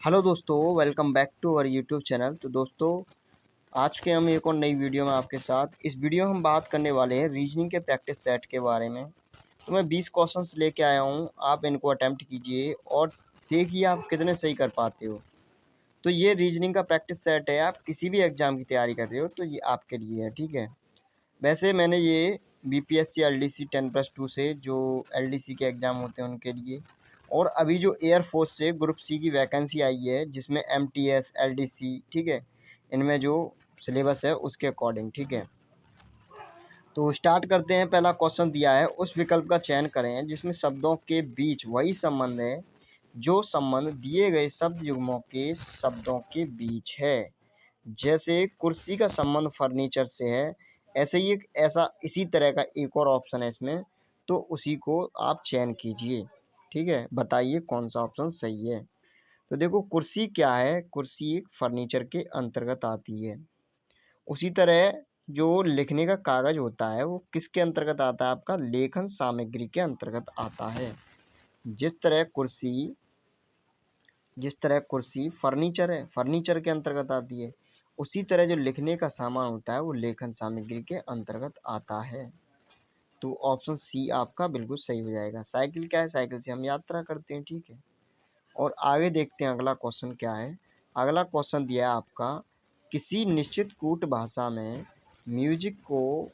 Hello दोस्तों, welcome back to our YouTube channel. तो दोस्तों, आज के हम एक और नई वीडियो में आपके साथ इस वीडियो में हम बात करने वाले हैं रीजनिंग के प्रैक्टिस सेट के बारे में। तो मैं 20 क्वेश्चंस लेके आया हूं, आप इनको अटेम्प्ट कीजिए और देखिए आप कितने सही कर पाते हो। तो ये रीजनिंग का प्रैक्टिस सेट है, आप किसी भी एग्जाम की तैयारी कर रहे हो तो ये आपके लिए है, ठीक है। वैसे मैंने ये बीपीएससी एलडीसी 10+2 से जो एलडीसी के एग्ज़ाम होते हैं उनके लिए, और अभी जो एयरफोर्स से ग्रुप सी की वैकेंसी आई है जिसमें एमटीएस एलडीसी, ठीक है, इनमें जो सिलेबस है उसके अकॉर्डिंग, ठीक है। तो स्टार्ट करते हैं। पहला क्वेश्चन दिया है, उस विकल्प का चयन करें जिसमें शब्दों के बीच वही संबंध है जो संबंध दिए गए शब्द युग्मों के शब्दों के बीच है। जैसे कुर्सी का संबंध फर्नीचर से है, ऐसे ही एक ऐसा इसी तरह का एक और ऑप्शन है इसमें, तो उसी को आप चयन कीजिए, ठीक है। बताइए कौन सा ऑप्शन सही है। तो देखो, कुर्सी क्या है, कुर्सी एक फर्नीचर के अंतर्गत आती है। उसी तरह जो लिखने का कागज होता है वो किसके अंतर्गत आता है, आपका लेखन सामग्री के अंतर्गत आता है। जिस तरह कुर्सी जिस तरह कुर्सी फर्नीचर है, फर्नीचर के अंतर्गत आती है, उसी तरह जो लिखने का सामान होता है वो लेखन सामग्री के अंतर्गत आता है। तो ऑप्शन सी आपका बिल्कुल सही हो जाएगा। साइकिल क्या है, साइकिल से हम यात्रा करते हैं, ठीक है। और आगे देखते हैं अगला क्वेश्चन क्या है। अगला क्वेश्चन दिया है आपका, किसी निश्चित कूट भाषा में म्यूजिक को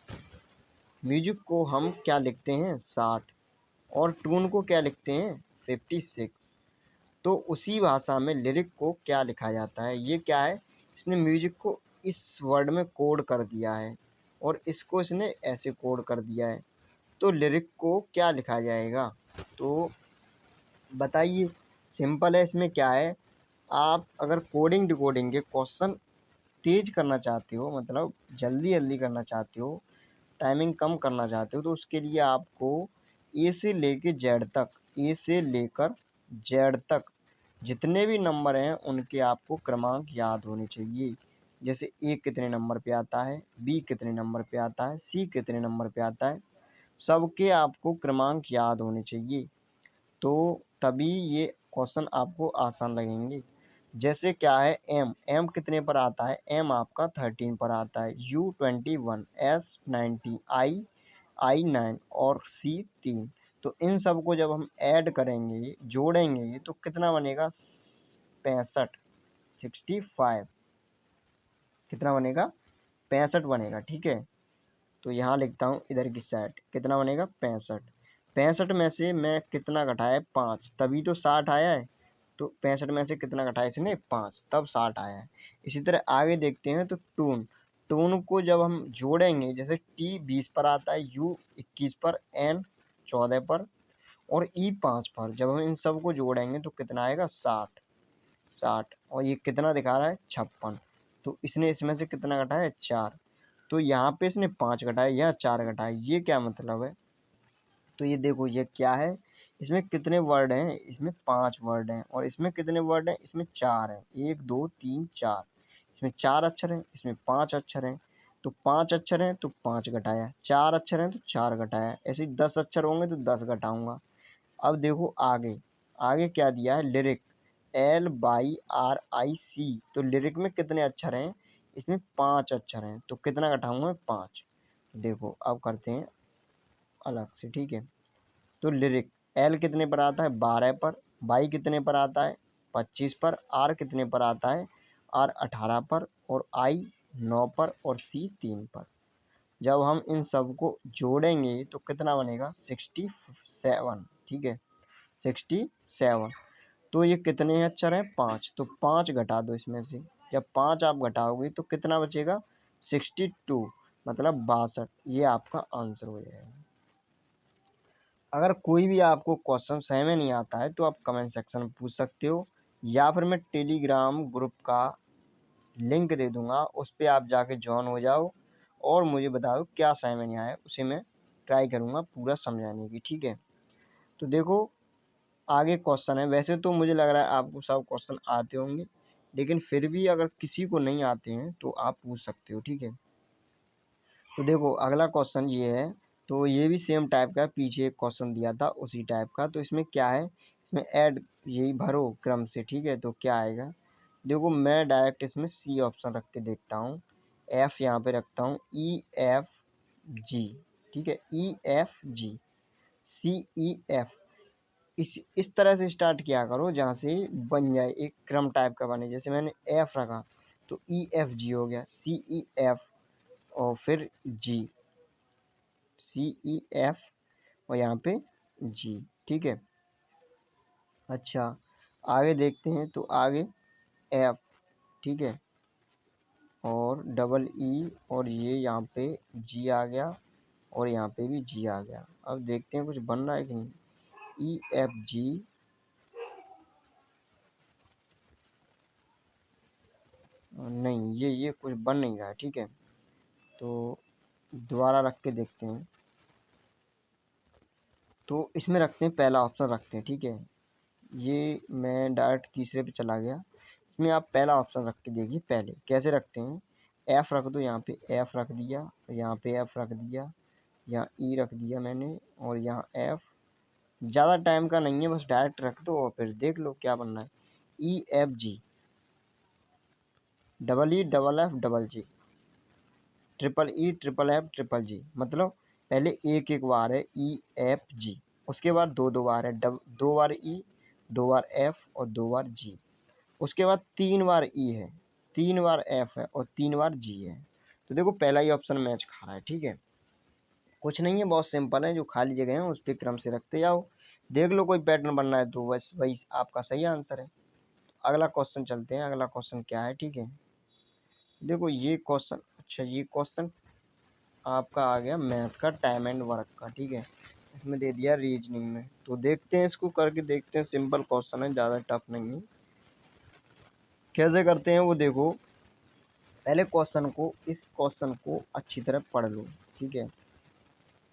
म्यूजिक को हम क्या लिखते हैं 60, और टून को क्या लिखते हैं 56। तो उसी भाषा में लिरिक को क्या लिखा जाता है। ये क्या है, इसने म्यूजिक को इस वर्ड में कोड कर दिया है और इसको इसने ऐसे कोड कर दिया है, तो लिरिक को क्या लिखा जाएगा। तो बताइए, सिंपल है। इसमें क्या है, आप अगर कोडिंग डिकोडिंग के क्वेश्चन तेज करना चाहते हो, मतलब जल्दी जल्दी करना चाहते हो, टाइमिंग कम करना चाहते हो, तो उसके लिए आपको ए से लेकर जेड तक, ए से लेकर जेड तक जितने भी नंबर हैं उनके आपको क्रमांक याद होने चाहिए। जैसे ए कितने नंबर पे आता है, बी कितने नंबर पे आता है, सी कितने नंबर पे आता है, सबके आपको क्रमांक याद होने चाहिए। तो तभी ये क्वेश्चन आपको आसान लगेंगे। जैसे क्या है, एम एम कितने पर आता है, एम आपका 13 पर आता है, यू 21, एस 90, आई 9 और सी 3। तो इन सब को जब हम ऐड करेंगे, जोड़ेंगे, तो कितना बनेगा 65, 65 कितना बनेगा 65 बनेगा, ठीक है। तो यहाँ लिखता हूँ इधर की साइड कितना बनेगा 65। 65 में से मैं कितना घटाया 5, तभी तो 60 आया है। तो 65 में से कितना घटाया इसने 5, तब 60 आया है। इसी तरह आगे देखते हैं। तो टून टून को जब हम जोड़ेंगे, जैसे टी 20 पर आता है, यू 21 पर, एन 14 पर और ई 5 पर, जब हम इन सब को जोड़ेंगे तो कितना आएगा 60। 60 और ये कितना दिखा रहा है 56। तो इसने इसमें से कितना घटाया 4, तो यहाँ पे इसने 5 घटाया, यहाँ 4 घटाया। ये क्या मतलब है, तो ये देखो ये क्या है, इसमें कितने वर्ड हैं, इसमें 5 वर्ड हैं, और इसमें कितने वर्ड हैं, इसमें 4 हैं, 1 2 3 4। इसमें 4 अक्षर हैं, इसमें 5 अक्षर हैं। तो 5 अक्षर हैं तो 5 घटाया, 4 अक्षर हैं तो 4 घटाया, ऐसे ही 10 अक्षर होंगे तो 10 घटाऊंगा। अब देखो आगे, आगे क्या दिया है, लिरिक LYRIC। तो लिरिक में कितने अक्षर हैं, इसमें 5 अक्षर हैं, तो कितना घटाऊंगा 5। देखो अब करते हैं अलग से, ठीक है। तो लिरिक एल कितने पर आता है 12 पर, वाई कितने पर आता है 25 पर, आर कितने पर आता है आर 18 पर, और आई 9 पर, और सी 3 पर। जब हम इन सब को जोड़ेंगे तो कितना बनेगा 67, ठीक है 67। तो ये कितने अक्षर हैं 5, तो 5 घटा दो इसमें से। जब 5 आप घटाओगे तो कितना बचेगा 62, मतलब 62। ये आपका आंसर हो जाएगा। अगर कोई भी आपको क्वेश्चन समझ में नहीं आता है तो आप कमेंट सेक्शन में पूछ सकते हो, या फिर मैं टेलीग्राम ग्रुप का लिंक दे दूंगा, उस पर आप जाके ज्वाइन हो जाओ और मुझे बताओ क्या समझ में नहीं आया, उसे मैं ट्राई करूंगा पूरा समझाने की, ठीक है। तो देखो आगे क्वेश्चन है। वैसे तो मुझे लग रहा है आपको सब क्वेश्चन आते होंगे, लेकिन फिर भी अगर किसी को नहीं आते हैं तो आप पूछ सकते हो, ठीक है। तो देखो अगला क्वेश्चन ये है, तो ये भी सेम टाइप का, पीछे एक क्वेश्चन दिया था उसी टाइप का। तो इसमें क्या है, इसमें ऐड यही भरो क्रम से, ठीक है। तो क्या आएगा, देखो मैं डायरेक्ट इसमें सी ऑप्शन रख के देखता हूँ, एफ यहाँ पे रखता हूँ, ई एफ जी, ठीक है, ई एफ जी, सी ई एफ। इस तरह से स्टार्ट किया करो जहाँ से बन जाए, एक क्रम टाइप का बने। जैसे मैंने एफ रखा तो ई एफ जी हो गया, सी ई एफ और फिर जी, सी ई एफ और यहाँ पे जी, ठीक है। अच्छा आगे देखते हैं, तो आगे एफ, ठीक है, और डबल ई और ये यहाँ पे जी आ गया और यहाँ पे भी जी आ गया। अब देखते हैं कुछ बन रहा है कि नहीं। ई एफ जी, नहीं ये कुछ बन नहीं रहा है, ठीक है। तो दोबारा रख के देखते हैं, तो इसमें रखते हैं, पहला ऑप्शन रखते हैं, ठीक है। ये मैं डायरेक्ट तीसरे पे चला गया, इसमें आप पहला ऑप्शन रख के देखिए। पहले कैसे रखते हैं, एफ रख दो, यहाँ पे एफ रख दिया, यहाँ पे एफ रख दिया, यहाँ ई रख दिया मैंने और यहाँ एफ। ज़्यादा टाइम का नहीं है, बस डायरेक्ट रख दो और फिर देख लो क्या बनना है। E F G, double E double F double जी, triple E triple F triple जी। मतलब पहले एक एक बार है ई एफ जी, उसके बाद दो दो बार है, दो बार ई, दो बार एफ और दो बार जी। उसके बाद 3 बार ई है, 3 बार एफ है और 3 बार जी है। तो देखो पहला ही ऑप्शन मैच खा रहा है, ठीक है। कुछ नहीं है, बहुत सिंपल है, जो खाली जगह है उस पर क्रम से रखते जाओ, देख लो कोई पैटर्न बनना है तो बस वही आपका सही आंसर है। अगला क्वेश्चन चलते हैं, अगला क्वेश्चन क्या है, ठीक है। देखो ये क्वेश्चन, अच्छा ये क्वेश्चन आपका आ गया मैथ का, टाइम एंड वर्क का, ठीक है। इसमें दे दिया रीजनिंग में, तो देखते हैं इसको करके देखते हैं। सिंपल क्वेश्चन है, ज़्यादा टफ नहीं है। कैसे करते हैं वो देखो, पहले क्वेश्चन को, इस क्वेश्चन को अच्छी तरह पढ़ लो, ठीक है।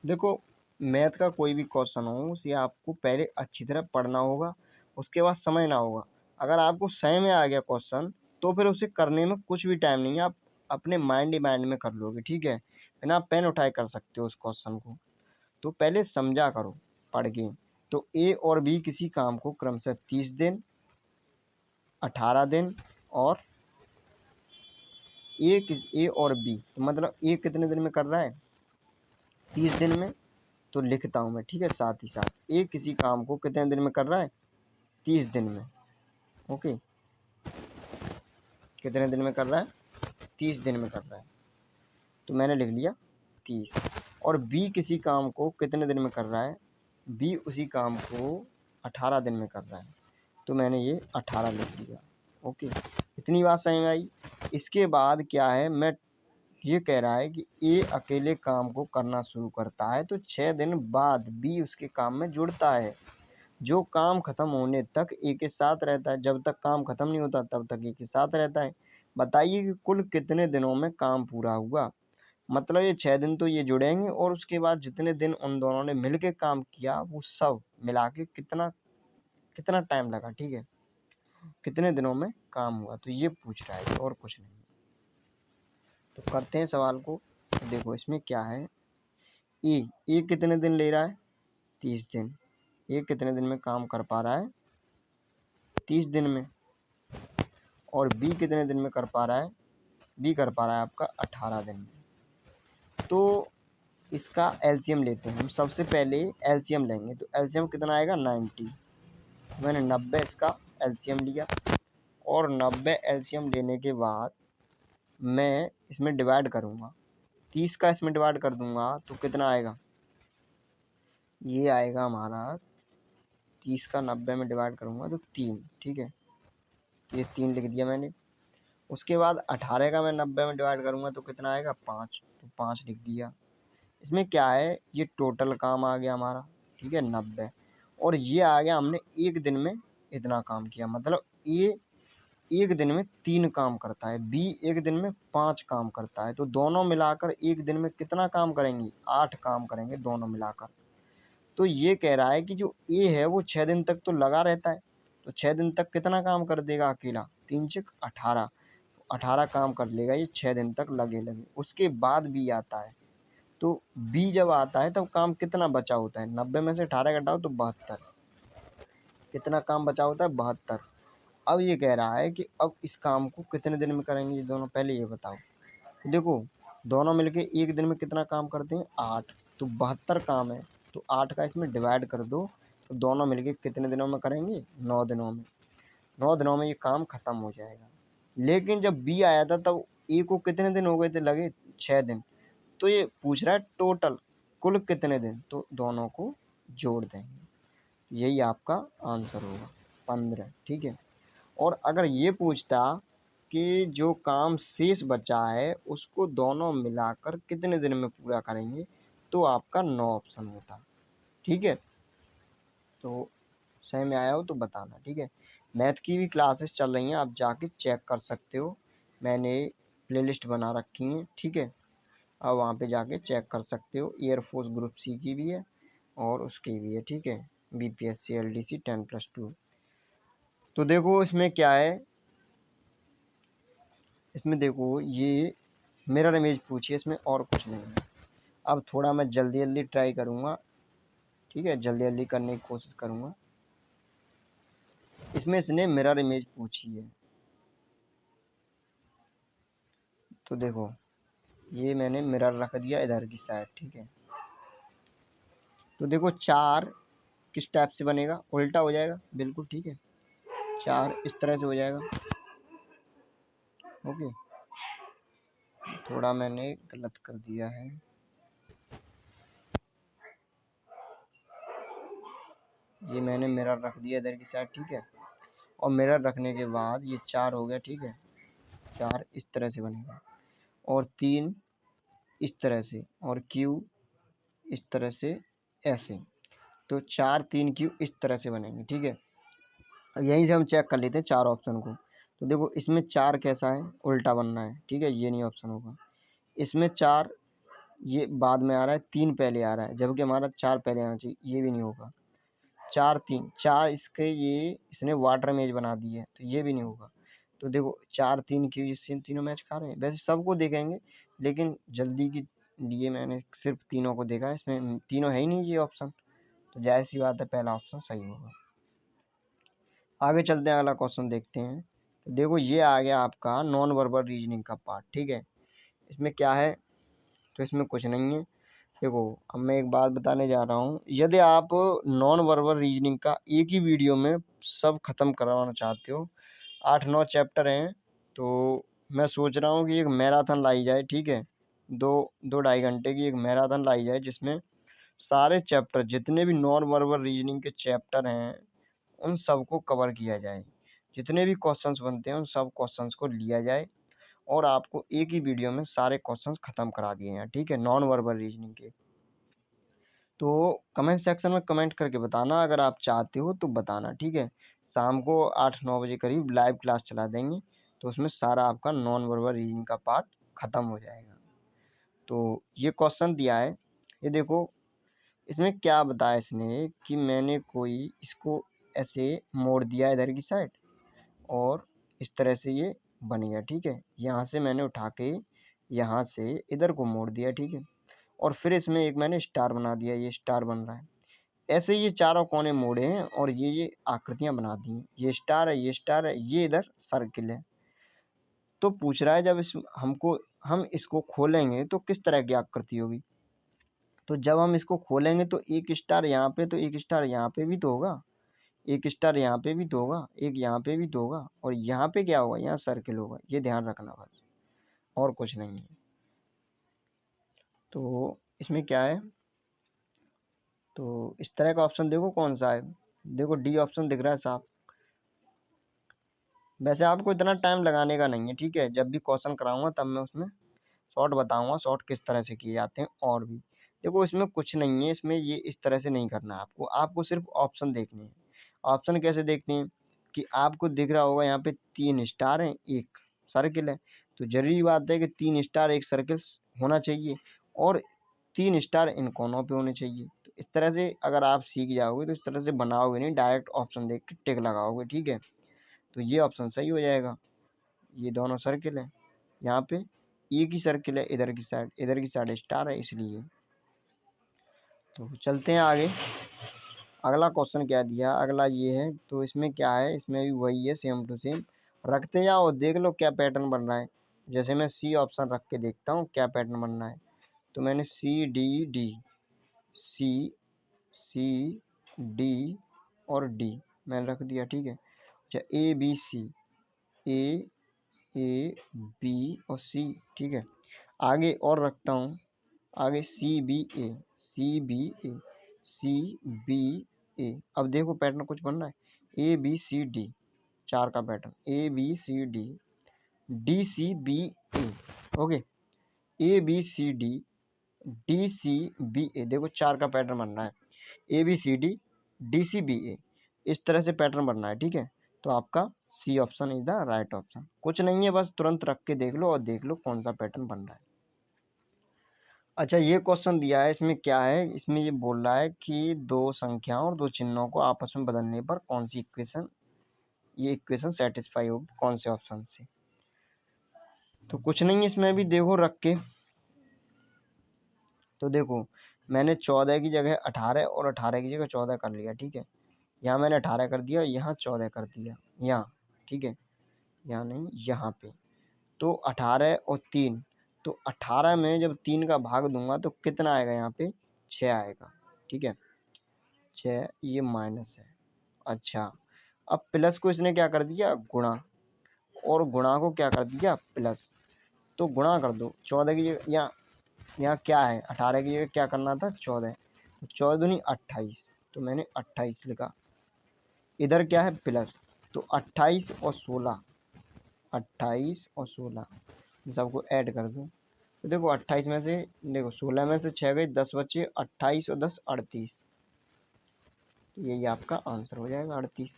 देखो मैथ का कोई भी क्वेश्चन हो उसे आपको पहले अच्छी तरह पढ़ना होगा, उसके बाद समझना होगा। अगर आपको समझ में आ गया क्वेश्चन तो फिर उसे करने में कुछ भी टाइम नहीं है, आप अपने माइंड ही माइंड में कर लोगे, ठीक है। बिना पेन उठाए कर सकते हो उस क्वेश्चन को। तो पहले समझा करो पढ़ के। तो ए और बी किसी काम को क्रमशः 30 दिन, 18 दिन और ए और बी, तो मतलब ए कितने दिन में कर रहा है, 30 दिन में। तो लिखता हूँ मैं, ठीक है, साथ ही साथ ए किसी काम को कितने दिन में कर रहा है, 30 दिन में। ओके, कितने दिन में कर रहा है, 30 दिन में कर रहा है, तो मैंने लिख लिया 30। और बी किसी काम को कितने दिन में कर रहा है, बी उसी काम को 18 दिन में कर रहा है, तो मैंने ये 18 लिख दिया। ओके, इतनी बात समझ में आई। इसके बाद क्या है, मैं ये कह रहा है कि ए अकेले काम को करना शुरू करता है तो 6 दिन बाद बी उसके काम में जुड़ता है, जो काम खत्म होने तक ए के साथ रहता है। जब तक काम खत्म नहीं होता तब तक ए के साथ रहता है। बताइए कि कुल कितने दिनों में काम पूरा हुआ। मतलब ये 6 दिन तो ये जुड़ेंगे और उसके बाद जितने दिन उन दोनों ने मिलके काम किया वो सब मिला के कितना कितना टाइम लगा, ठीक है, कितने दिनों में काम हुआ, तो ये पूछ रहा है और कुछ नहीं। तो करते हैं सवाल को। देखो इसमें क्या है, ए कितने दिन ले रहा है, 30 दिन। ए कितने दिन में काम कर पा रहा है, 30 दिन में। और बी कितने दिन में कर पा रहा है, बी कर पा रहा है आपका 18 दिन में। तो इसका एलसीएम लेते हैं हम। सबसे पहले एलसीएम लेंगे, तो एलसीएम कितना आएगा, 90। मैंने 90 इसका एलसीएम लिया और 90 एलसीएम लेने के बाद मैं इसमें डिवाइड करूँगा, 30 का इसमें डिवाइड कर दूंगा तो कितना आएगा, ये आएगा हमारा 30 का 90 में डिवाइड करूँगा तो 3, ठीक है, तो ये 3 लिख दिया मैंने। उसके बाद 18 का मैं 90 में डिवाइड करूँगा तो कितना आएगा, 5, तो 5 लिख दिया। इसमें क्या है, ये टोटल काम आ गया हमारा, ठीक है, 90। और ये आ गया हमने एक दिन में इतना काम किया। मतलब ए एक दिन में 3 काम करता है, बी एक दिन में 5 काम करता है, तो दोनों मिलाकर एक दिन में कितना काम करेंगे, 8 काम करेंगे दोनों मिलाकर। तो ये कह रहा है कि जो ए है वो 6 दिन तक तो लगा रहता है, तो 6 दिन तक कितना काम कर देगा अकेला, 3 6 18, 18 काम कर लेगा ये 6 दिन तक लगे लगे। उसके बाद बी आता है, तो बी जब आता है तब काम कितना बचा होता है, 90 में से 18 घटाओ तो 72। कितना काम बचा होता है, 72। अब ये कह रहा है कि अब इस काम को कितने दिन में करेंगे ये दोनों, पहले ये बताओ। देखो दोनों मिलके एक दिन में कितना काम करते हैं, 8। तो 72 काम है, तो 8 का इसमें डिवाइड कर दो, तो दोनों मिलके कितने दिनों में करेंगे, 9 दिनों में। 9 दिनों में ये काम खत्म हो जाएगा। लेकिन जब बी आया था तब ए को कितने दिन हो गए थे, लगे 6 दिन। तो ये पूछ रहा है टोटल कुल कितने दिन, तो दोनों को जोड़ देंगे, यही आपका आंसर होगा 15। ठीक है। और अगर ये पूछता कि जो काम शेष बचा है उसको दोनों मिलाकर कितने दिन में पूरा करेंगे, तो आपका 9 ऑप्शन होता। ठीक है। तो सही में आया हो तो बताना। ठीक है। मैथ की भी क्लासेस चल रही हैं, आप जाके चेक कर सकते हो, मैंने प्लेलिस्ट बना रखी है। ठीक है। आप वहाँ पे जाके चेक कर सकते हो। एयरफोर्स ग्रुप सी की भी है और उसकी भी है। ठीक है। BPSC LDC 10+2। तो देखो इसमें क्या है, इसमें देखो ये मिरर इमेज पूछी है इसमें, और कुछ नहीं है। अब थोड़ा मैं जल्दी जल्दी ट्राई करूँगा। ठीक है, जल्दी जल्दी करने की कोशिश करूँगा। इसमें इसने मिरर इमेज पूछी है, तो देखो ये मैंने मिरर रख दिया इधर की साइड। ठीक है। तो देखो 4 किस टाइप से बनेगा, उल्टा हो जाएगा बिल्कुल। ठीक है। 4 इस तरह से हो जाएगा। ओके, थोड़ा मैंने गलत कर दिया है। ये मैंने मिरर रख दिया इधर की साइड। ठीक है। और मिरर रखने के बाद ये 4 हो गया। ठीक है। 4 इस तरह से बनेगा, और 3 इस तरह से, और क्यू इस तरह से, ऐसे। तो 4 3 क्यू इस तरह से बनेंगे। ठीक है। अब यहीं से हम चेक कर लेते हैं 4 ऑप्शन को। तो देखो इसमें 4 कैसा है, उल्टा बनना है। ठीक है, ये नहीं ऑप्शन होगा। इसमें 4 ये बाद में आ रहा है, 3 पहले आ रहा है, जबकि हमारा 4 पहले आना चाहिए, ये भी नहीं होगा। 4 3 4 इसके, ये इसने वाटर इमेज बना दी है, तो ये भी नहीं होगा। तो देखो 4 3 क्यों, इससे तीनों मैच खा रहे हैं। वैसे सबको देखेंगे, लेकिन जल्दी के लिए मैंने सिर्फ तीनों को देखा है, इसमें तीनों है ही नहीं ये ऑप्शन, तो जाहिर सी बात है पहला ऑप्शन सही होगा। आगे चलते हैं, अगला क्वेश्चन देखते हैं। तो देखो ये आ गया आपका नॉन वर्बल रीजनिंग का पार्ट। ठीक है। इसमें क्या है, तो इसमें कुछ नहीं है। देखो अब मैं एक बात बताने जा रहा हूँ, यदि आप नॉन वर्बल रीजनिंग का एक ही वीडियो में सब खत्म करवाना चाहते हो, 8 9 चैप्टर हैं, तो मैं सोच रहा हूँ कि एक मैराथन लाई जाए। ठीक है। 2 2 ढाई घंटे की एक मैराथन लाई जाए, जिसमें सारे चैप्टर जितने भी नॉन वर्बल रीजनिंग के चैप्टर हैं उन सबको कवर किया जाए। जितने भी क्वेश्चंस बनते हैं उन सब क्वेश्चंस को लिया जाए, और आपको एक ही वीडियो में सारे क्वेश्चंस खत्म करा दिए हैं। ठीक है, नॉन वर्बल रीजनिंग के। तो कमेंट सेक्शन में कमेंट करके बताना, अगर आप चाहते हो तो बताना। ठीक है। शाम को 8 9 बजे करीब लाइव क्लास चला देंगे, तो उसमें सारा आपका नॉन वर्बल रीजनिंग का पार्ट खत्म हो जाएगा। तो ये क्वेश्चन दिया है, ये देखो इसमें क्या बताया इसने कि मैंने कोई इसको ऐसे मोड़ दिया इधर की साइड, और इस तरह से ये बन गया। ठीक है। यहाँ से मैंने उठा के यहाँ से इधर को मोड़ दिया। ठीक है। और फिर इसमें एक मैंने स्टार बना दिया, ये स्टार बन रहा है। ऐसे ये चारों कोने मोड़े हैं और ये आकृतियां बना दी हैं। ये स्टार है, ये स्टार है, ये इधर सर्किल है। तो पूछ रहा है जब हम इसको खोलेंगे तो किस तरह की आकृति होगी। तो जब हम इसको खोलेंगे तो एक स्टार यहाँ पे, तो एक स्टार यहाँ पे भी तो होगा, एक स्टार यहाँ पे भी तो होगा, एक यहाँ पे भी तो होगा, और यहाँ पे क्या होगा, यहाँ सर्किल होगा। ये ध्यान रखना बस, और कुछ नहीं है। तो इसमें क्या है, तो इस तरह का ऑप्शन देखो कौन सा है। देखो डी ऑप्शन दिख रहा है साफ। वैसे आपको इतना टाइम लगाने का नहीं है। ठीक है। जब भी क्वेश्चन कराऊंगा तब मैं उसमें शॉर्ट बताऊंगा, शॉर्ट किस तरह से किए जाते हैं। और भी देखो इसमें कुछ नहीं है, इसमें ये इस तरह से नहीं करना है आपको, आपको सिर्फ ऑप्शन देखने हैं। ऑप्शन कैसे देखने हैं, कि आपको दिख रहा होगा यहाँ पे 3 स्टार हैं, एक सर्किल है, तो जरूरी बात है कि 3 स्टार एक सर्किल होना चाहिए, और 3 स्टार इन कोनों पे होने चाहिए। तो इस तरह से अगर आप सीख जाओगे तो इस तरह से बनाओगे नहीं, डायरेक्ट ऑप्शन देख के टिक लगाओगे। ठीक है। तो ये ऑप्शन सही हो जाएगा। ये दोनों सर्किल है, यहाँ पे एक ही सर्किल है, इधर की साइड स्टार है, इसलिए। तो चलते हैं आगे। अगला क्वेश्चन क्या दिया, अगला ये है, तो इसमें क्या है, इसमें भी वही है, सेम टू सेम। रखते जाओ, देख लो क्या पैटर्न बन रहा है। जैसे मैं सी ऑप्शन रख के देखता हूँ क्या पैटर्न बन रहा है। तो मैंने सी डी डी, सी सी डी और डी मैंने रख दिया, ठीक है। अच्छा ए बी सी, ए बी और सी, ठीक है। आगे और रखता हूँ, आगे सी बी ए, सी बी ए, सी बी ए। अब देखो पैटर्न कुछ बन रहा है, ए बी सी डी, 4 का pattern, A B C D, D C B A. Okay, A B C D, D C B A, देखो 4 का पैटर्न बन रहा है, A B C D, D C B A, इस तरह से pattern बनना है, ठीक है। तो आपका C option is the right option. कुछ नहीं है, बस तुरंत रख के देख लो और देख लो कौन सा पैटर्न बन रहा है। अच्छा ये क्वेश्चन दिया है, इसमें क्या है, इसमें ये बोल रहा है कि दो संख्याओं और दो चिन्हों को आपस में बदलने पर कौन सी इक्वेशन, ये इक्वेशन सेटिस्फाई होगी कौन से ऑप्शन से। तो कुछ नहीं है इसमें भी, देखो रख के। तो देखो मैंने 14 की जगह 18 और 18 की जगह 14 कर लिया, ठीक है। यहाँ मैंने 18 कर दिया, यहाँ 14 कर दिया, यहाँ, ठीक है, यहाँ नहीं यहाँ पे। तो 18 और 3, तो 18 में जब 3 का भाग दूंगा तो कितना आएगा, यहाँ पे 6 आएगा, ठीक है, 6, ये माइनस है। अच्छा अब प्लस को इसने क्या कर दिया, गुणा, और गुणा को क्या कर दिया, प्लस। तो गुणा कर दो 14 की जगह, यहाँ क्या है, 18 की जगह क्या करना था, 14, तो 14 दूनी 28, तो मैंने 28 लिखा। इधर क्या है, प्लस, तो 28 और 16, 28 और 16 सबको ऐड कर दो। तो देखो 28 में से, देखो 16 में से 6 गई, 10 बचे, 28 और 10 38, तो यही आपका आंसर हो जाएगा 38।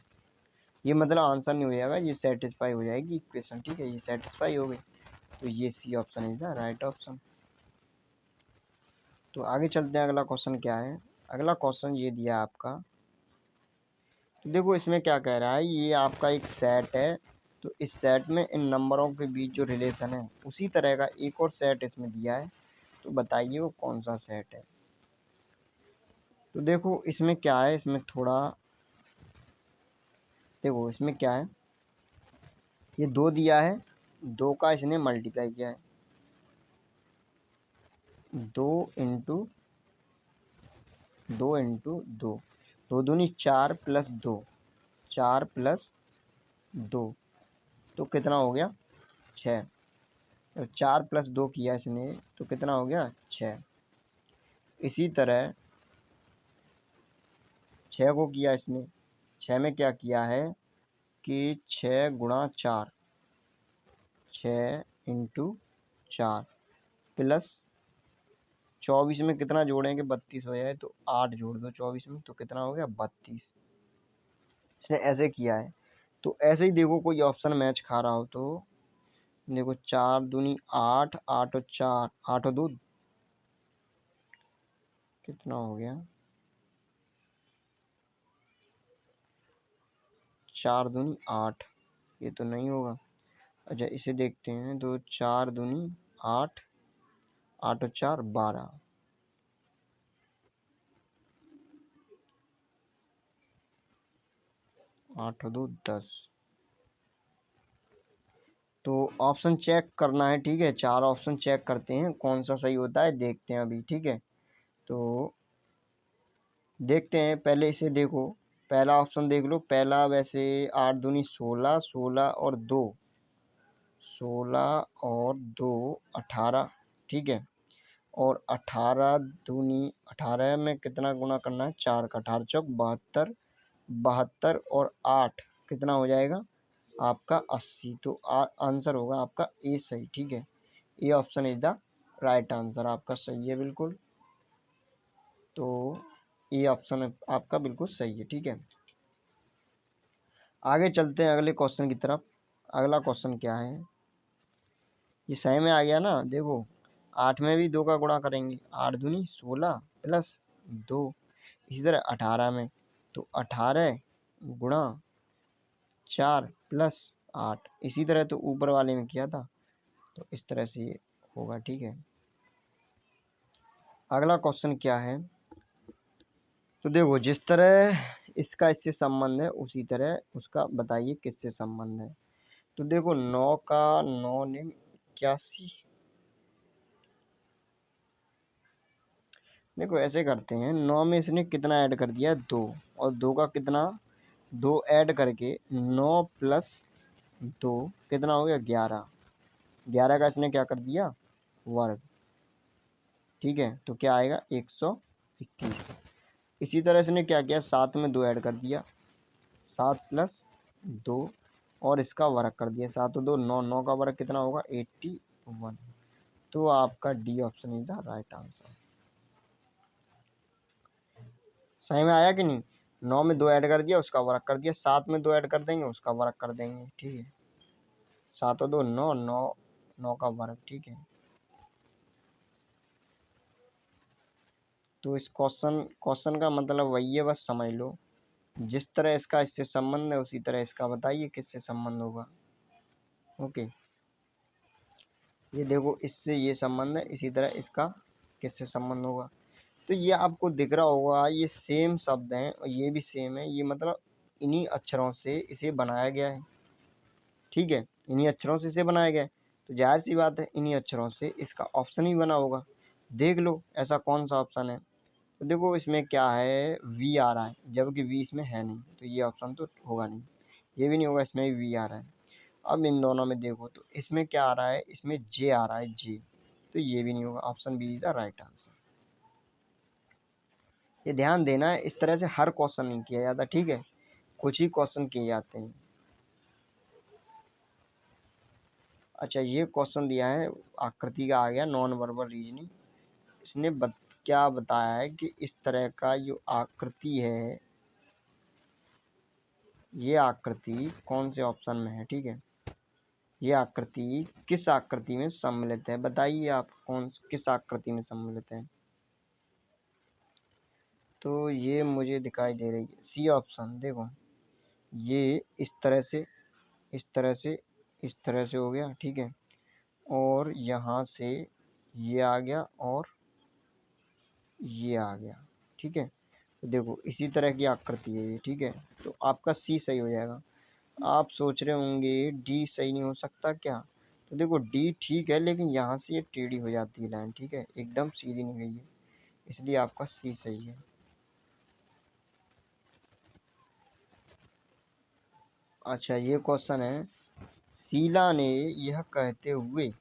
ये मतलब आंसर नहीं हो जाएगा, ये सेटिस्फाई हो जाएगी इक्वेशन, ठीक है, ये सेटिस्फाई हो गई। तो ये C option is the right option. तो आगे चलते हैं, अगला क्वेश्चन क्या है। अगला क्वेश्चन ये दिया आपका, तो देखो इसमें क्या कह रहा है, ये आपका एक सेट है, तो इस सेट में इन नंबरों के बीच जो रिलेशन है उसी तरह का एक और सेट इसमें दिया है, तो बताइए वो कौन सा सेट है। तो देखो इसमें क्या है, इसमें थोड़ा देखो इसमें क्या है, ये 2 दिया है, 2 का इसने मल्टीप्लाई किया है, 2 इंटू 2 इंटू 2, 2 दूनी 4 प्लस 2, 4 प्लस 2, तो कितना हो गया, 6। तो 4 प्लस 2 किया इसने, तो कितना हो गया, 6। इसी तरह 6 को किया इसने, 6 में क्या किया है कि 6 गुणा 4, 6 इंटू 4 प्लस 24 में कितना जोड़ेंगे, 32 हो जाए, तो 8 जोड़ दो 24 में, तो कितना हो गया, 32। इसने ऐसे किया है। तो ऐसे ही देखो कोई ऑप्शन मैच खा रहा हो तो देखो, 4 दूनी 8, 8 और 4, 8 और 2 कितना हो गया, 4 दूनी 8, ये तो नहीं होगा। अच्छा इसे देखते हैं, तो 4 दूनी 8, 8 और 4 12, 8 और 2 10। तो ऑप्शन चेक करना है, ठीक है, 4 ऑप्शन चेक करते हैं कौन सा सही होता है, देखते हैं अभी, ठीक है। तो देखते हैं, पहले इसे देखो, पहला ऑप्शन देख लो, पहला वैसे 8 दूनी 16, 16 और 2, 16 और 2 18, ठीक है। और 18 दूनी 18 में कितना गुना करना है, 4 का, 18 चौक 72, 72 और 8 कितना हो जाएगा आपका 80। तो आंसर होगा आपका ए सही, ठीक है, A option is the right answer, आपका सही है बिल्कुल। तो ए ऑप्शन आपका बिल्कुल सही है, ठीक है। आगे चलते हैं अगले क्वेश्चन की तरफ। अगला क्वेश्चन क्या है, ये सही में आ गया ना, देखो 8 में भी 2 का गुणा करेंगे, 8 दूनी 16 प्लस 2, इसी तरह 18 में, तो 18 गुणा 4 प्लस 8, इसी तरह तो ऊपर वाले में किया था, तो इस तरह से ये होगा, ठीक है। अगला क्वेश्चन क्या है, तो देखो जिस तरह इसका इससे संबंध है उसी तरह उसका बताइए किससे संबंध है। तो देखो 9 का 9 ने 81। देखो ऐसे करते हैं, 9 में इसने कितना ऐड कर दिया 2, और 2 का कितना 2 ऐड करके 9 प्लस 2 कितना हो गया 11। 11 का इसने क्या कर दिया वर्ग। ठीक है, तो क्या आएगा 121। इसी तरह इसने क्या किया 7 में 2 ऐड कर दिया, 7 प्लस 2 और इसका वर्ग कर दिया, 7 और 2 9, 9 का वर्ग कितना होगा 81। तो आपका D option is the right answer. सही में आया कि नहीं। 9 में 2 ऐड कर दिया उसका वर्ग कर दिया, 7 में 2 ऐड कर देंगे उसका वर्ग कर देंगे। ठीक है, 7 और 2 9, 9 9 का वर्ग। ठीक है, तो इस क्वेश्चन का मतलब वही है, बस समझ लो। जिस तरह इसका इससे संबंध है उसी तरह इसका बताइए किससे संबंध होगा। ओके, ये देखो इससे ये संबंध है, इसी तरह इसका किससे संबंध होगा। तो ये आपको दिख रहा होगा, ये सेम शब्द हैं और ये भी सेम है, ये मतलब इन्हीं अक्षरों से इसे बनाया गया है। ठीक है, इन्हीं अक्षरों से इसे बनाया गया है, तो जाहिर सी बात है इन्हीं अक्षरों से इसका ऑप्शन ही बना होगा। देख लो ऐसा कौन सा ऑप्शन है। तो देखो इसमें क्या है वी आ रहा है, जबकि वी इसमें है नहीं, तो ये ऑप्शन तो होगा नहीं। ये भी नहीं होगा, इसमें भी वी आ रहा है। अब इन दोनों में देखो तो इसमें क्या आ रहा है, इसमें जे आ रहा है जे, तो ये भी नहीं होगा। Option B is the right answer. ये ध्यान देना है, इस तरह से हर क्वेश्चन नहीं किया जाता। ठीक है, कुछ ही क्वेश्चन किए जाते हैं। अच्छा, ये क्वेश्चन दिया है आकृति का आ गया, नॉन वर्बल रीजनिंग। इसने क्या बताया है कि इस तरह का जो आकृति है, ये आकृति कौन से ऑप्शन में है। ठीक है, ये आकृति किस आकृति में सम्मिलित है, बताइए आप किस आकृति में सम्मिलित है। तो ये मुझे दिखाई दे रही है सी ऑप्शन। देखो ये इस तरह से इस तरह से इस तरह से हो गया। ठीक है, और यहाँ से ये आ गया और ये आ गया। ठीक है, तो देखो इसी तरह की आकृति है ये। ठीक है, तो आपका सी सही हो जाएगा। आप सोच रहे होंगे डी सही नहीं हो सकता क्या। तो देखो डी ठीक है, लेकिन यहाँ से ये टेढ़ी हो जाती है लाइन। ठीक है, एकदम सीधी नहीं गई है, इसलिए आपका सी सही है। अच्छा, ये क्वेश्चन है, शीला ने यह कहते हुए।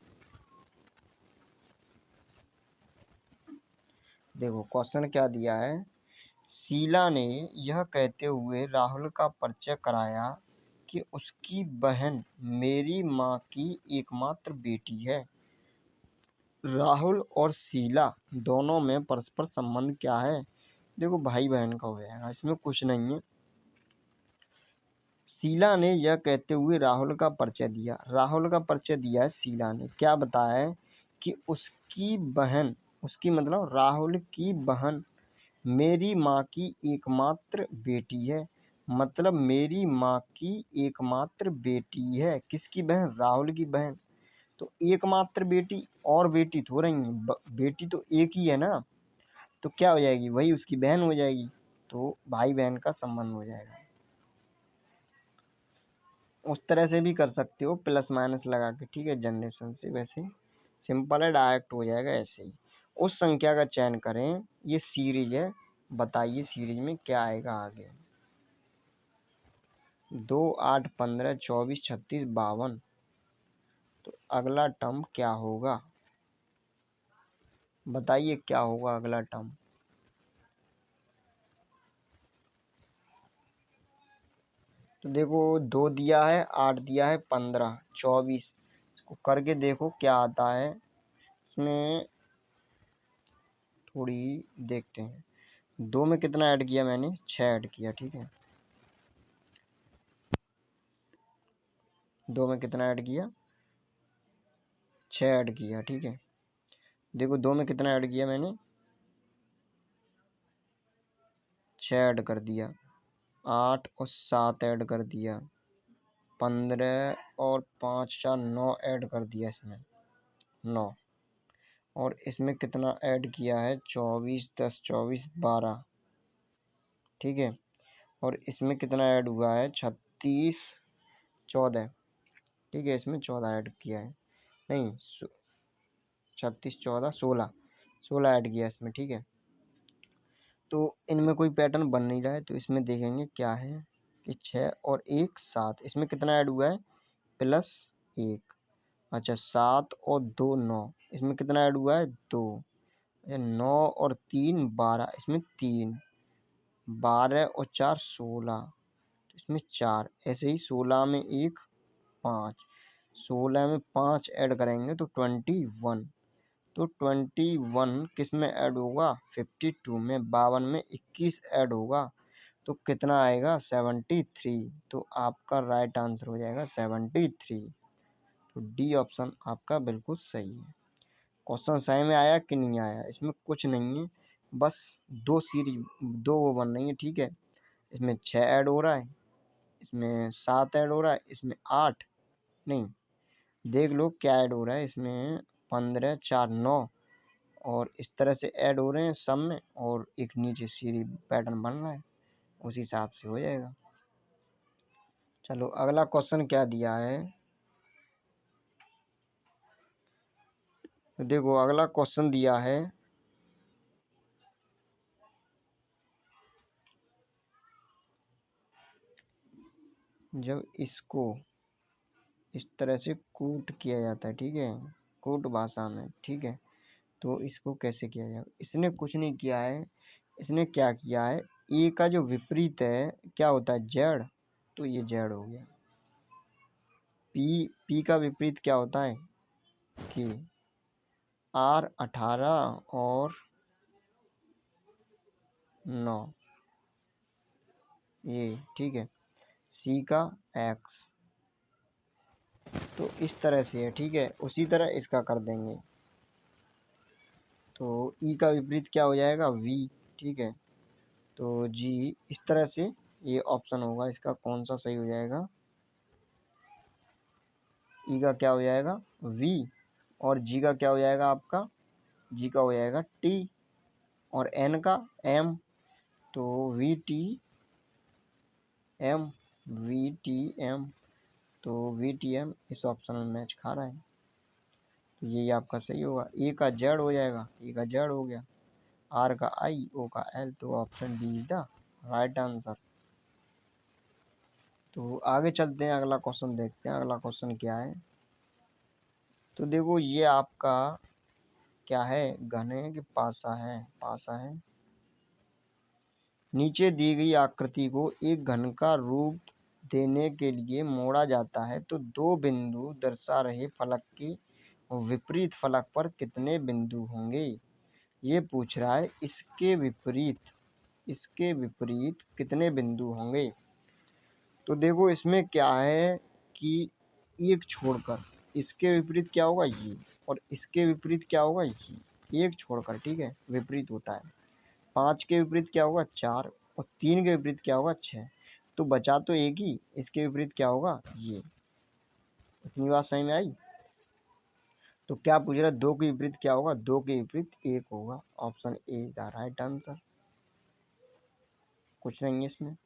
देखो क्वेश्चन क्या दिया है, शीला ने यह कहते हुए राहुल का परिचय कराया कि उसकी बहन मेरी माँ की एकमात्र बेटी है। राहुल और शीला दोनों में परस्पर संबंध क्या है। देखो भाई बहन का हो जाएगा, इसमें कुछ नहीं है। शीला ने यह कहते हुए राहुल का परिचय दिया, राहुल का परिचय दिया है शीला ने। क्या बताया है कि उसकी बहन, उसकी मतलब राहुल की बहन मेरी माँ की एकमात्र बेटी है। मतलब मेरी माँ की एकमात्र बेटी है। किसकी बहन, राहुल की बहन। तो एकमात्र बेटी और बेटी थोड़ा ही है, बेटी तो एक ही है ना। तो क्या हो जाएगी, वही उसकी बहन हो जाएगी। तो भाई बहन का संबंध हो जाएगा। उस तरह से भी कर सकते हो प्लस माइनस लगा के। ठीक है, जनरेशन से वैसे सिंपल है, डायरेक्ट हो जाएगा ऐसे ही। उस संख्या का चयन करें, ये सीरीज है, बताइए सीरीज में क्या आएगा आगे। 2 8 15 24 36 52। तो अगला टर्म क्या होगा, बताइए क्या होगा अगला टर्म। तो देखो 2 दिया है, 8 दिया है, 15 24, इसको करके देखो क्या आता है। इसमें थोड़ी देखते हैं, 2 में कितना ऐड किया मैंने 6 ऐड किया। ठीक है, 2 में कितना ऐड किया 6 ऐड किया। ठीक है, देखो 2 में कितना ऐड किया मैंने 6 ऐड कर दिया, 8 और 7 ऐड कर दिया, 15 और 5 4 9 ऐड कर दिया इसमें 9। और इसमें कितना ऐड किया है 24 10 24 12, ठीक है। और इसमें कितना ऐड हुआ है, 36 14, ठीक है, इसमें 14 ऐड किया है, नहीं 36 14 16, 16 ऐड किया इसमें, ठीक है। तो इनमें कोई पैटर्न बन नहीं रहा है, तो इसमें देखेंगे क्या है कि 6 और 1 7, इसमें कितना ऐड हुआ है, +1। अच्छा 7 और 2 9, इसमें कितना ऐड हुआ है, 2। अच्छा 9 और 3 12, इसमें 3। 12 और 4 16, तो इसमें 4। ऐसे ही 16 में 1 5, 16 में 5 ऐड करेंगे तो 21। तो 21 किस में ऐड होगा, 52 में। 52 में 21 ऐड होगा तो कितना आएगा, 73। तो आपका राइट आंसर हो जाएगा 73। तो डी ऑप्शन आपका बिल्कुल सही है। क्वेश्चन सही में आया कि नहीं आया, इसमें कुछ नहीं है, बस दो सीरीज, दो वो बन रही है, ठीक है। इसमें 6 ऐड हो रहा है, इसमें 7 ऐड हो रहा है, इसमें 8 नहीं, देख लो क्या ऐड हो रहा है इसमें, 15 4 9, और इस तरह से ऐड हो रहे हैं सब में, और एक नीचे सीरीज पैटर्न बन रहा है, उस हिसाब से हो जाएगा। चलो अगला क्वेश्चन क्या दिया है, तो देखो अगला क्वेश्चन दिया है, जब इसको इस तरह से कूट किया जाता है, ठीक है, कूट भाषा में, ठीक है, तो इसको कैसे किया जाए। इसने कुछ नहीं किया है, इसने क्या किया है, ए का जो विपरीत है क्या होता है, जेड, तो ये जेड हो गया। पी का विपरीत क्या होता है, कि आर 18 और 9, ये ठीक है। सी का एक्स, तो इस तरह से है, ठीक है। उसी तरह इसका कर देंगे, तो ई का विपरीत क्या हो जाएगा, वी, ठीक है। तो जी, इस तरह से ये ऑप्शन होगा इसका, कौन सा सही हो जाएगा, ई का क्या हो जाएगा, वी, और जी का क्या हो जाएगा आपका, जी का हो जाएगा टी, और एन का एम, तो V T M, V T M, तो वी टी एम इस ऑप्शन में मैच खा रहा है, तो यही आपका सही होगा। ए का जेड हो जाएगा, ए का जेड हो गया, आर का आई, ओ का एल, तो option D is the right answer. तो आगे चलते हैं, अगला क्वेश्चन देखते हैं, अगला क्वेश्चन क्या है। तो देखो ये आपका क्या है, घन है कि पासा है, पासा है। नीचे दी गई आकृति को एक घन का रूप देने के लिए मोड़ा जाता है, तो दो बिंदु दर्शा रहे फलक के विपरीत फलक पर कितने बिंदु होंगे, ये पूछ रहा है। इसके विपरीत कितने बिंदु होंगे। तो देखो इसमें क्या है कि एक छोड़कर, इसके विपरीत क्या होगा, ये, और इसके विपरीत क्या होगा, ये, एक छोड़कर, ठीक है, विपरीत होता है। 5 के विपरीत क्या होगा, 4, और 3 के विपरीत क्या होगा, 6। तो बचा तो एक ही, इसके विपरीत क्या होगा, ये। इतनी बात समझ में आई। तो क्या पूछ रहा है, 2 के विपरीत क्या होगा, 2 के विपरीत 1 होगा। Option A is the right answer, कुछ नहीं है इसमें।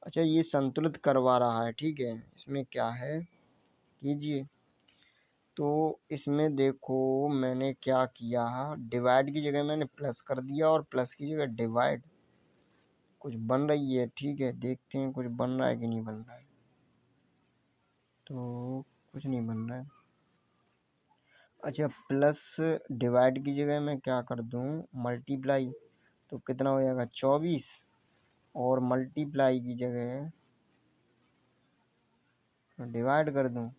अच्छा ये संतुलित करवा रहा है, ठीक है, इसमें क्या है कीजिए। तो इसमें देखो मैंने क्या किया, डिवाइड की जगह मैंने प्लस कर दिया, और प्लस की जगह डिवाइड। कुछ बन रही है, ठीक है, देखते हैं कुछ बन रहा है कि नहीं बन रहा है। तो कुछ नहीं बन रहा है। अच्छा प्लस डिवाइड की जगह मैं क्या कर दूं, मल्टीप्लाई, तो कितना हो जाएगा, 24, और मल्टीप्लाई की जगह डिवाइड कर दूं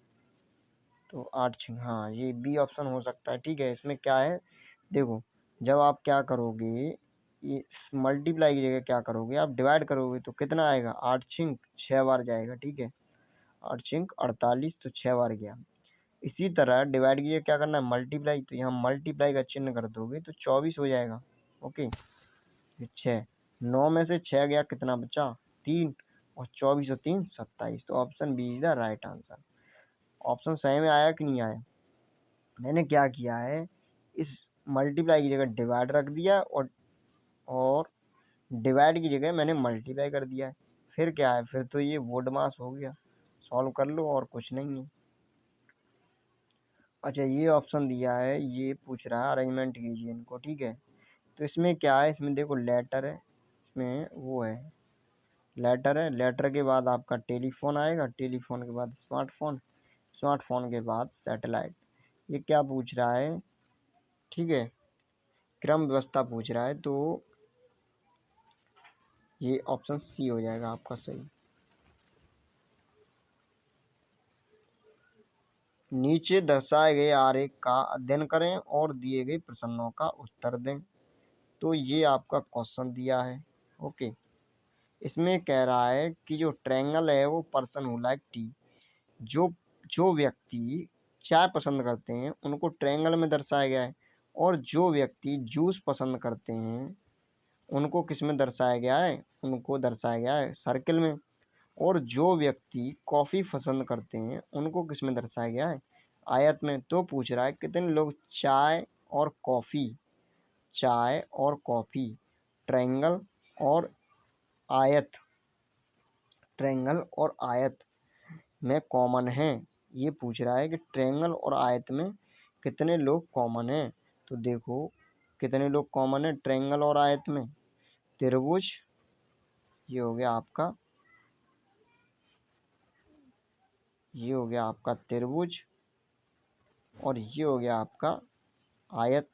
तो 8 6, हाँ ये बी ऑप्शन हो सकता है, ठीक है। इसमें क्या है, देखो जब आप क्या करोगे, ये मल्टीप्लाई की जगह क्या करोगे, आप डिवाइड करोगे, तो कितना आएगा, 8 छिंक 6 बार जाएगा, ठीक है, 8 छिंक 48, तो 6 बार गया। इसी तरह डिवाइड की जगह क्या करना है, मल्टीप्लाई, तो यहाँ मल्टीप्लाई का चिन्ह कर दोगे तो 24 हो जाएगा, ओके। फिर 6, 9 में से 6 गया, कितना बचा, 3, और 24 और 3 27, तो option B is the right answer. Option सही में आया कि नहीं आया। मैंने क्या किया है, इस मल्टीप्लाई की जगह डिवाइड रख दिया, और डिवाइड की जगह मैंने मल्टीप्लाई कर दिया है। फिर क्या है, फिर तो ये वोड मास हो गया। सॉल्व कर लो और कुछ नहीं है। अच्छा, ये ऑप्शन दिया है, ये पूछ रहा है अरेंजमेंट कीजिए इनको, ठीक है। तो इसमें क्या है, इसमें देखो लेटर है, इसमें वो है, लेटर है, लेटर के बाद आपका टेलीफोन आएगा, टेलीफोन के बाद स्मार्टफोन, स्मार्टफोन के बाद सैटेलाइट। ये क्या पूछ रहा है, ठीक है, क्रम व्यवस्था पूछ रहा है, तो ये ऑप्शन सी हो जाएगा आपका सही। नीचे दर्शाए गए आरेख का अध्ययन करें और दिए गए प्रश्नों का उत्तर दें। तो ये आपका क्वेश्चन दिया है, ओके। इसमें कह रहा है कि जो ट्रायंगल है वो पर्सन हु लाइक टी, जो जो व्यक्ति चाय पसंद करते हैं उनको ट्रायंगल में दर्शाया गया है, और जो व्यक्ति जूस पसंद करते हैं उनको किस में दर्शाया गया है, उनको दर्शाया गया है सर्किल में। और जो व्यक्ति कॉफ़ी पसंद करते हैं उनको किस में दर्शाया गया है, आयत में। तो पूछ रहा है कितने लोग चाय और कॉफ़ी, चाय और कॉफ़ी ट्रायंगल और आयत, ट्रायंगल और आयत में कॉमन है। ये पूछ रहा है कि ट्रायंगल और आयत में कितने लोग कॉमन हैं। तो देखो कितने लोग कॉमन है ट्रायंगल और आयत में, त्रिभुज, ये हो गया आपका, ये हो गया आपका त्रिभुज, और ये हो गया आपका आयत।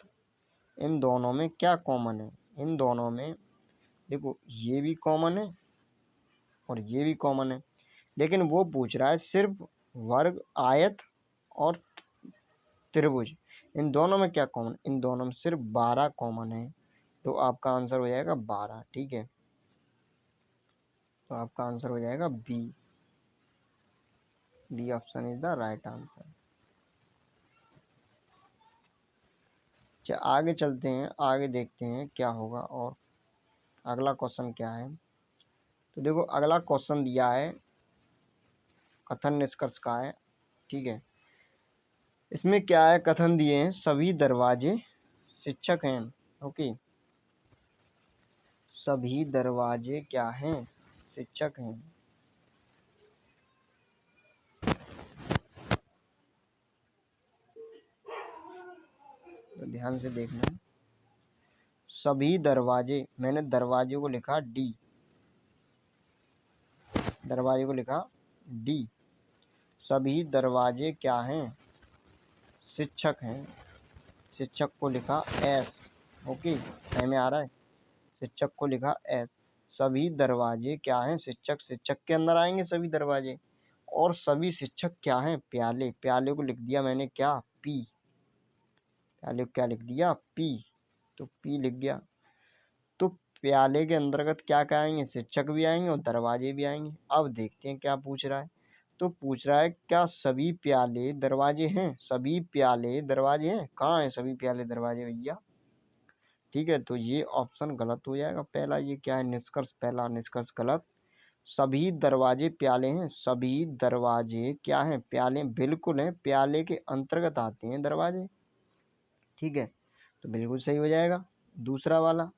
इन दोनों में क्या कॉमन है, इन दोनों में देखो ये भी कॉमन है और ये भी कॉमन है, लेकिन वो पूछ रहा है सिर्फ वर्ग, आयत और त्रिभुज, इन दोनों में क्या कॉमन, इन दोनों में सिर्फ 12 कॉमन है। तो आपका आंसर हो जाएगा 12, ठीक है। तो आपका आंसर हो जाएगा B, B option is the right answer. चलिए आगे चलते हैं, आगे देखते हैं क्या होगा और अगला क्वेश्चन क्या है। तो देखो अगला क्वेश्चन दिया है कथन निष्कर्ष का है, ठीक है। इसमें क्या है, कथन दिए हैं सभी दरवाजे शिक्षक हैं, ओके। सभी दरवाजे क्या हैं, शिक्षक हैं। तो ध्यान से देखना, सभी दरवाजे, मैंने दरवाजे को लिखा डी, दरवाजे को लिखा डी, सभी दरवाजे क्या हैं, शिक्षक हैं। शिक्षक को लिखा एस, ओके, समझ में आ रहा है, शिक्षक को लिखा एस। सभी दरवाजे क्या हैं, शिक्षक, शिक्षक के अंदर आएंगे सभी दरवाजे। और सभी शिक्षक क्या हैं, प्याले, प्याले को लिख दिया मैंने क्या, पी, प्याले को क्या लिख दिया, पी, तो पी लिख गया। तो प्याले के अंतर्गत क्या क्या आएंगे, शिक्षक भी आएंगे और दरवाजे भी आएंगे। अब देखते हैं क्या पूछ रहा है। तो पूछ रहा है क्या सभी प्याले दरवाजे हैं, सभी प्याले दरवाजे हैं, कहाँ हैं सभी प्याले दरवाजे भैया, ठीक है। तो ये ऑप्शन गलत हो जाएगा, पहला ये क्या है निष्कर्ष, पहला निष्कर्ष गलत। सभी दरवाजे प्याले हैं, सभी दरवाजे क्या हैं, प्याले बिल्कुल हैं, प्याले के अंतर्गत आते हैं दरवाजे, ठीक है। तो बिल्कुल सही हो जाएगा दूसरा वाला।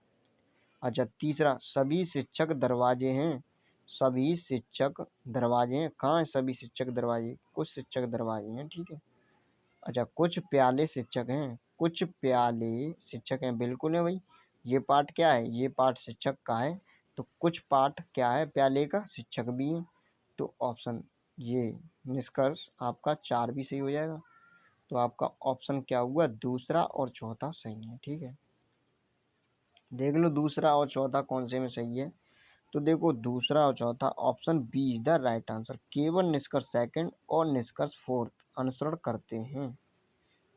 अच्छा तीसरा, सभी शिक्षक दरवाजे हैं, सभी शिक्षक दरवाजे हैं, कहाँ हैं सभी शिक्षक दरवाजे, कुछ शिक्षक दरवाजे हैं, ठीक है। अच्छा कुछ प्याले शिक्षक हैं, कुछ प्याले शिक्षक हैं, बिल्कुल है भाई। ये पार्ट क्या है, ये पार्ट शिक्षक का है, तो कुछ पार्ट क्या है प्याले का, शिक्षक भी है। तो ऑप्शन ये निष्कर्ष आपका 4 भी सही हो जाएगा। तो आपका ऑप्शन क्या हुआ, दूसरा और चौथा सही है, ठीक है। देख लो दूसरा और चौथा कौन से में सही है। तो देखो दूसरा और चौथा option B is the right answer, केवल निष्कर्ष सेकंड और निष्कर्ष फोर्थ अनुसरण करते हैं,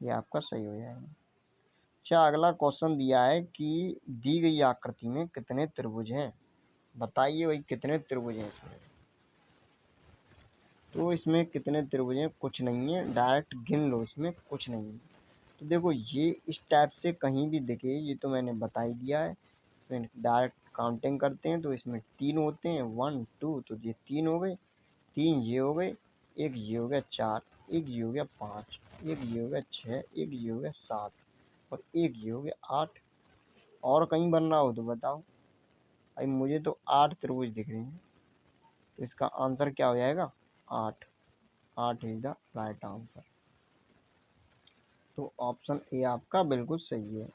ये आपका सही हो जाएगा। अच्छा अगला क्वेश्चन दिया है कि दी गई आकृति में कितने त्रिभुज हैं, बताइए भाई कितने त्रिभुज हैं इसमें। तो इसमें कितने त्रिभुज हैं, कुछ नहीं है, डायरेक्ट गिन लो, इसमें कुछ नहीं है। तो देखो ये इस टाइप से कहीं भी दिखे, ये तो मैंने बता ही दिया है। फिर डायरेक्ट काउंटिंग करते हैं तो इसमें 3 होते हैं, 1 2, तो ये 3 हो गए, 3 ये हो गए, एक ये हो गया 4, एक ये हो गया 5, एक ये हो गया 6, एक ये हो गया 7, और एक ये हो गया 8। और कहीं बन रहा हो तो बताओ। अभी मुझे तो 8 त्रिभुज दिख रहे हैं, तो इसका आंसर क्या हो जाएगा? 8। 8 इज द राइट आंसर। तो ऑप्शन ए आपका बिल्कुल सही है।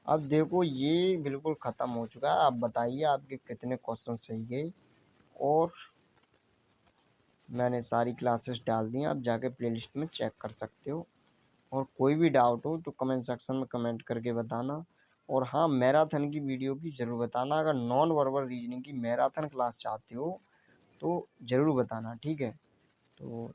अब देखो ये बिल्कुल ख़त्म हो चुका है। आप बताइए आपके कितने क्वेश्चन सही गए। और मैंने सारी क्लासेस डाल दी हैं, आप जाके प्लेलिस्ट में चेक कर सकते हो। और कोई भी डाउट हो तो कमेंट सेक्शन में कमेंट करके बताना। और हाँ, मैराथन की वीडियो की ज़रूर बताना। अगर नॉन वर्बल रीजनिंग की मैराथन क्लास चाहते हो तो ज़रूर बताना, ठीक है। तो